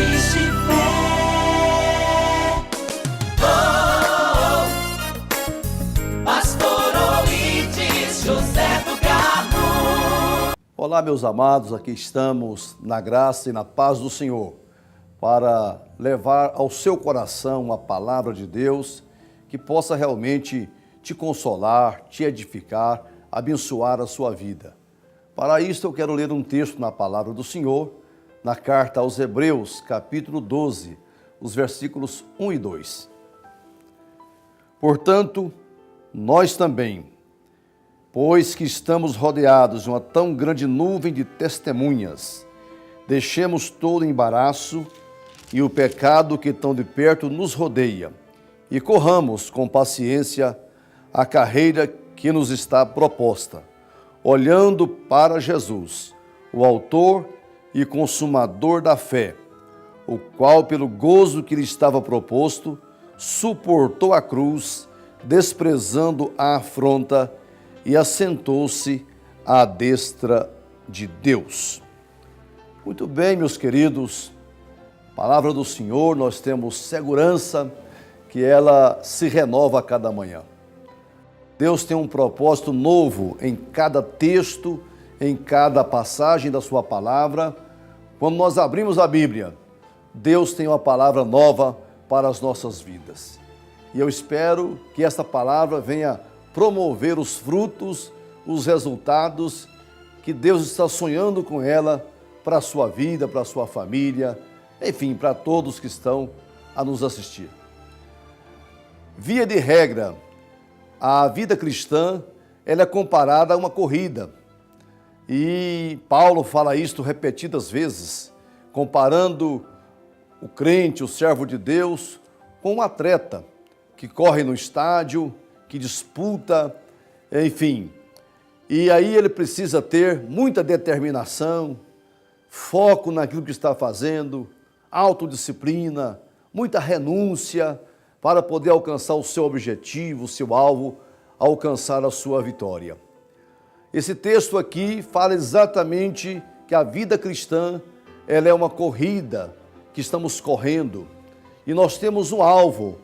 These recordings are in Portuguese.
Sementes de Fé. Oh, Pastor Oídes José do Carmo. Olá, meus amados, aqui estamos na graça e na paz do Senhor para levar ao seu coração a palavra de Deus que possa realmente te consolar, te edificar, abençoar a sua vida. Para isso eu quero ler um texto na palavra do Senhor, na carta aos Hebreus, capítulo 12, os versículos 1 e 2. Portanto, nós também, pois que estamos rodeados de uma tão grande nuvem de testemunhas, deixemos todo o embaraço e o pecado que tão de perto nos rodeia, e corramos com paciência a carreira que nos está proposta, olhando para Jesus, o autor e consumador da fé, o qual, pelo gozo que lhe estava proposto, suportou a cruz, desprezando a afronta, e assentou-se à destra de Deus. Muito bem, meus queridos, palavra do Senhor, nós temos segurança que ela se renova a cada manhã. Deus tem um propósito novo em cada texto, em cada passagem da sua palavra. Quando nós abrimos a Bíblia, Deus tem uma palavra nova para as nossas vidas. E eu espero que esta palavra venha promover os frutos, os resultados que Deus está sonhando com ela para a sua vida, para a sua família, enfim, para todos que estão a nos assistir. Via de regra, a vida cristã ela é comparada a uma corrida. E Paulo fala isto repetidas vezes, comparando o crente, o servo de Deus, com um atleta que corre no estádio, que disputa, enfim. E aí ele precisa ter muita determinação, foco naquilo que está fazendo, autodisciplina, muita renúncia para poder alcançar o seu objetivo, o seu alvo, alcançar a sua vitória. Esse texto aqui fala exatamente que a vida cristã ela é uma corrida que estamos correndo e nós temos um alvo,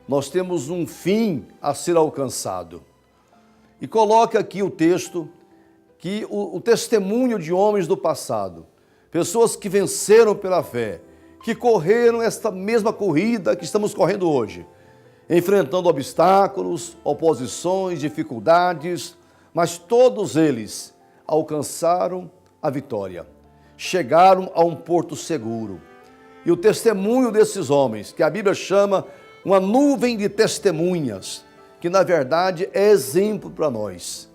nós temos um fim a ser alcançado. E coloca aqui o texto que o testemunho de homens do passado, pessoas que venceram pela fé, que correram esta mesma corrida que estamos correndo hoje, enfrentando obstáculos, oposições, dificuldades, mas todos eles alcançaram a vitória, chegaram a um porto seguro. E o testemunho desses homens, que a Bíblia chama uma nuvem de testemunhas, que na verdade é exemplo para nós,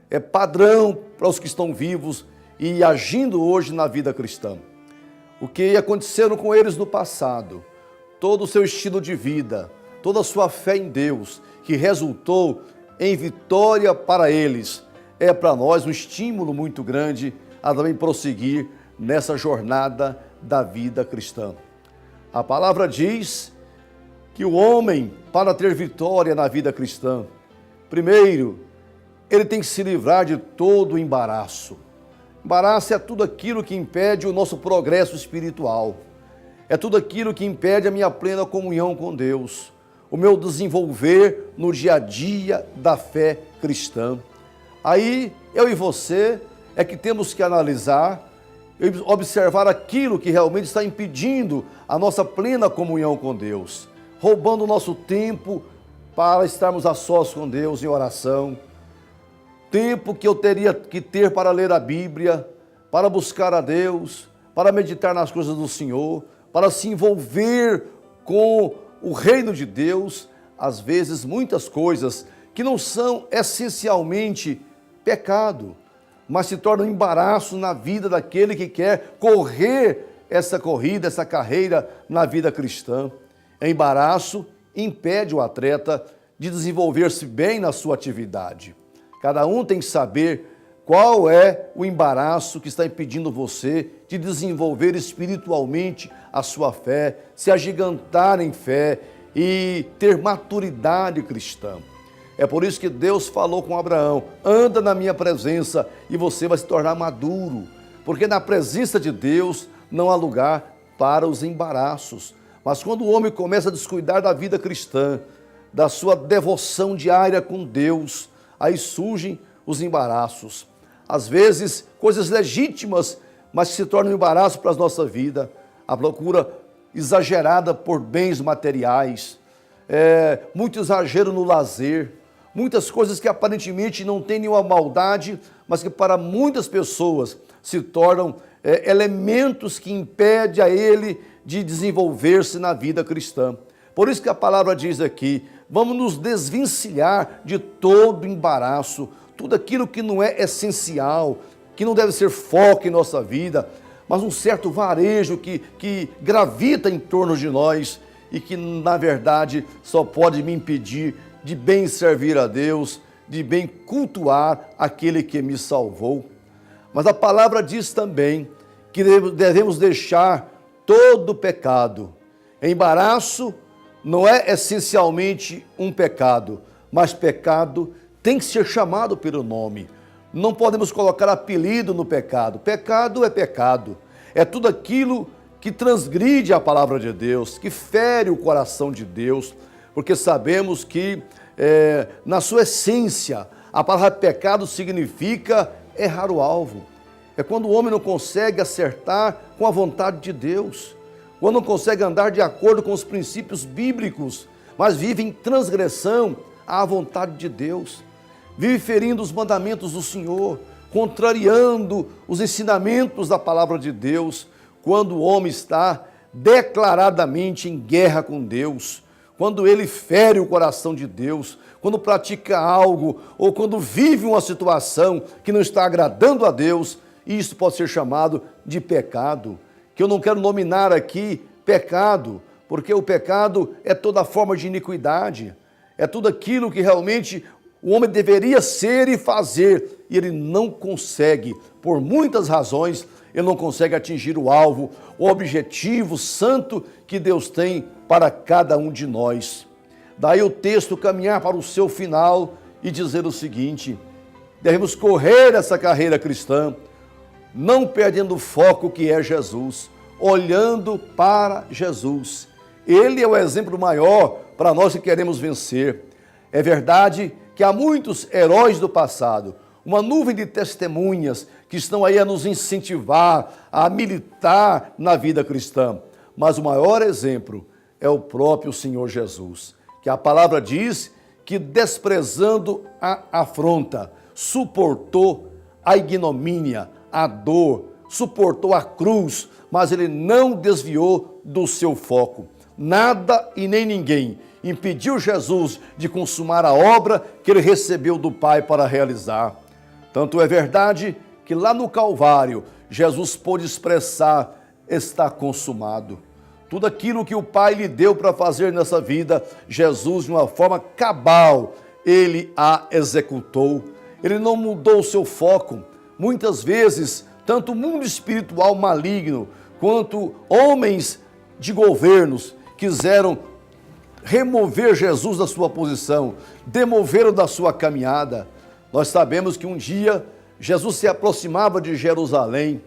é padrão para os que estão vivos e agindo hoje na vida cristã. O que aconteceram com eles no passado, todo o seu estilo de vida, toda a sua fé em Deus, que resultou em vitória para eles, é para nós um estímulo muito grande a também prosseguir nessa jornada da vida cristã. A palavra diz que o homem, para ter vitória na vida cristã, primeiro, ele tem que se livrar de todo o embaraço. Embaraço é tudo aquilo que impede o nosso progresso espiritual. É tudo aquilo que impede a minha plena comunhão com Deus, o meu desenvolver no dia a dia da fé cristã. Aí, eu e você é que temos que analisar, observar aquilo que realmente está impedindo a nossa plena comunhão com Deus, roubando o nosso tempo para estarmos a sós com Deus em oração, tempo que eu teria que ter para ler a Bíblia, para buscar a Deus, para meditar nas coisas do Senhor, para se envolver com o reino de Deus, às vezes muitas coisas que não são essencialmente pecado, mas se tornam embaraço na vida daquele que quer correr essa corrida, essa carreira na vida cristã. Embaraço impede o atleta de desenvolver-se bem na sua atividade. Cada um tem que saber qual é o embaraço que está impedindo você de desenvolver espiritualmente a sua fé, se agigantar em fé e ter maturidade cristã. É por isso que Deus falou com Abraão: anda na minha presença e você vai se tornar maduro, porque na presença de Deus não há lugar para os embaraços. Mas quando o homem começa a descuidar da vida cristã, da sua devoção diária com Deus, aí surgem os embaraços. Às vezes, coisas legítimas, mas que se tornam um embaraço para a nossa vida. A procura exagerada por bens materiais, muito exagero no lazer, muitas coisas que aparentemente não têm nenhuma maldade, mas que para muitas pessoas se tornam elementos que impedem a ele de desenvolver-se na vida cristã. Por isso que a palavra diz aqui, vamos nos desvencilhar de todo embaraço, tudo aquilo que não é essencial, que não deve ser foco em nossa vida, mas um certo varejo que gravita em torno de nós e que, na verdade, só pode me impedir de bem servir a Deus, de bem cultuar aquele que me salvou. Mas a palavra diz também que devemos deixar todo pecado. Embaraço não é essencialmente um pecado, mas pecado tem que ser chamado pelo nome. Não podemos colocar apelido no pecado. Pecado é pecado. É tudo aquilo que transgride a palavra de Deus, que fere o coração de Deus, porque sabemos que, na sua essência, a palavra pecado significa errar o alvo. É quando o homem não consegue acertar com a vontade de Deus, quando não consegue andar de acordo com os princípios bíblicos, mas vive em transgressão à vontade de Deus, vive ferindo os mandamentos do Senhor, contrariando os ensinamentos da palavra de Deus, quando o homem está declaradamente em guerra com Deus, quando ele fere o coração de Deus, quando pratica algo ou quando vive uma situação que não está agradando a Deus, isso pode ser chamado de pecado, que eu não quero nominar aqui pecado, porque o pecado é toda forma de iniquidade, é tudo aquilo que realmente o homem deveria ser e fazer, e ele não consegue, por muitas razões, ele não consegue atingir o alvo, o objetivo santo que Deus tem para cada um de nós. Daí o texto caminhar para o seu final e dizer o seguinte: devemos correr essa carreira cristã, não perdendo o foco que é Jesus, olhando para Jesus. Ele é o exemplo maior para nós que queremos vencer. É verdade que há muitos heróis do passado, uma nuvem de testemunhas que estão aí a nos incentivar a militar na vida cristã. Mas o maior exemplo é o próprio Senhor Jesus, que a palavra diz que, desprezando a afronta, suportou a ignomínia, a dor, suportou a cruz, mas ele não desviou do seu foco. Nada e nem ninguém impediu Jesus de consumar a obra que ele recebeu do Pai para realizar. Tanto é verdade que lá no Calvário, Jesus pôde expressar: está consumado. Tudo aquilo que o Pai lhe deu para fazer nessa vida, Jesus, de uma forma cabal, ele a executou. Ele não mudou o seu foco. Muitas vezes, tanto o mundo espiritual maligno, quanto homens de governos quiseram remover Jesus da sua posição, demoveram da sua caminhada. Nós sabemos que um dia Jesus se aproximava de Jerusalém,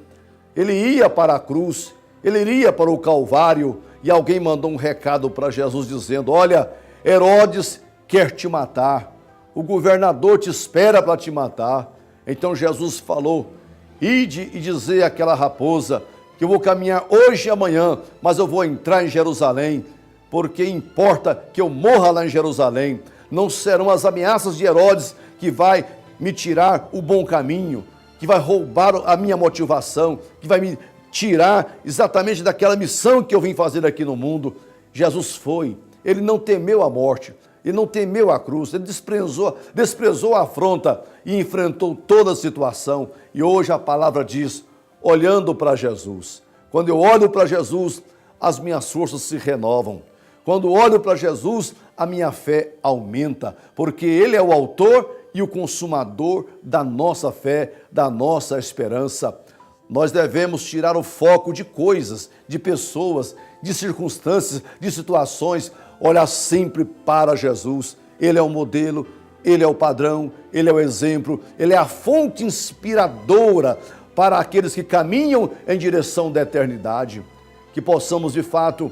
ele ia para a cruz, ele iria para o Calvário, e alguém mandou um recado para Jesus dizendo: olha, Herodes quer te matar, o governador te espera para te matar. Então Jesus falou: ide e dizer àquela raposa que eu vou caminhar hoje e amanhã, mas eu vou entrar em Jerusalém, porque importa que eu morra lá em Jerusalém. Não serão as ameaças de Herodes que vai me tirar o bom caminho, que vai roubar a minha motivação, que vai me tirar exatamente daquela missão que eu vim fazer aqui no mundo. Jesus foi, ele não temeu a morte, ele não temeu a cruz, ele desprezou a afronta e enfrentou toda a situação. E hoje a palavra diz: olhando para Jesus. Quando eu olho para Jesus, as minhas forças se renovam. Quando olho para Jesus, a minha fé aumenta, porque Ele é o autor e o consumador da nossa fé, da nossa esperança. Nós devemos tirar o foco de coisas, de pessoas, de circunstâncias, de situações, olhar sempre para Jesus. Ele é o modelo, Ele é o padrão, Ele é o exemplo, Ele é a fonte inspiradora para aqueles que caminham em direção da eternidade. que possamos de fato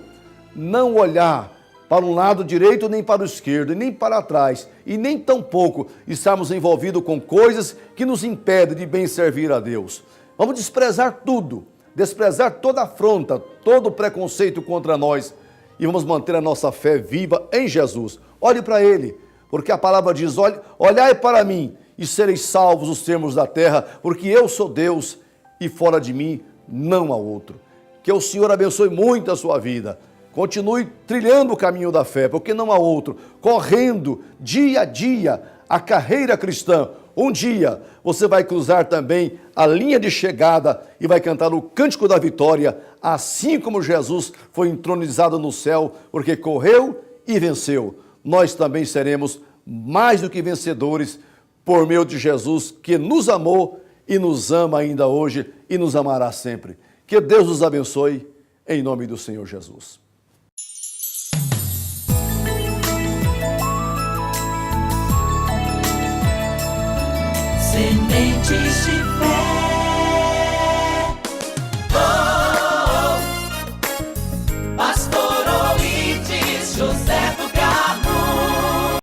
não olhar para um lado direito, nem para o esquerdo, e nem para trás, e nem tampouco estarmos envolvidos com coisas que nos impedem de bem servir a Deus. Vamos desprezar tudo, desprezar toda afronta, todo preconceito contra nós, e vamos manter a nossa fé viva em Jesus. Olhe para Ele, porque a palavra diz, olhai para mim e sereis salvos os termos da terra, porque eu sou Deus e fora de mim não há outro. Que o Senhor abençoe muito a sua vida. Continue trilhando o caminho da fé, porque não há outro. Correndo dia a dia a carreira cristã. Um dia você vai cruzar também a linha de chegada e vai cantar o cântico da vitória, assim como Jesus foi entronizado no céu, porque correu e venceu. Nós também seremos mais do que vencedores por meio de Jesus, que nos amou e nos ama ainda hoje e nos amará sempre. Que Deus nos abençoe, em nome do Senhor Jesus. Sementes de fé.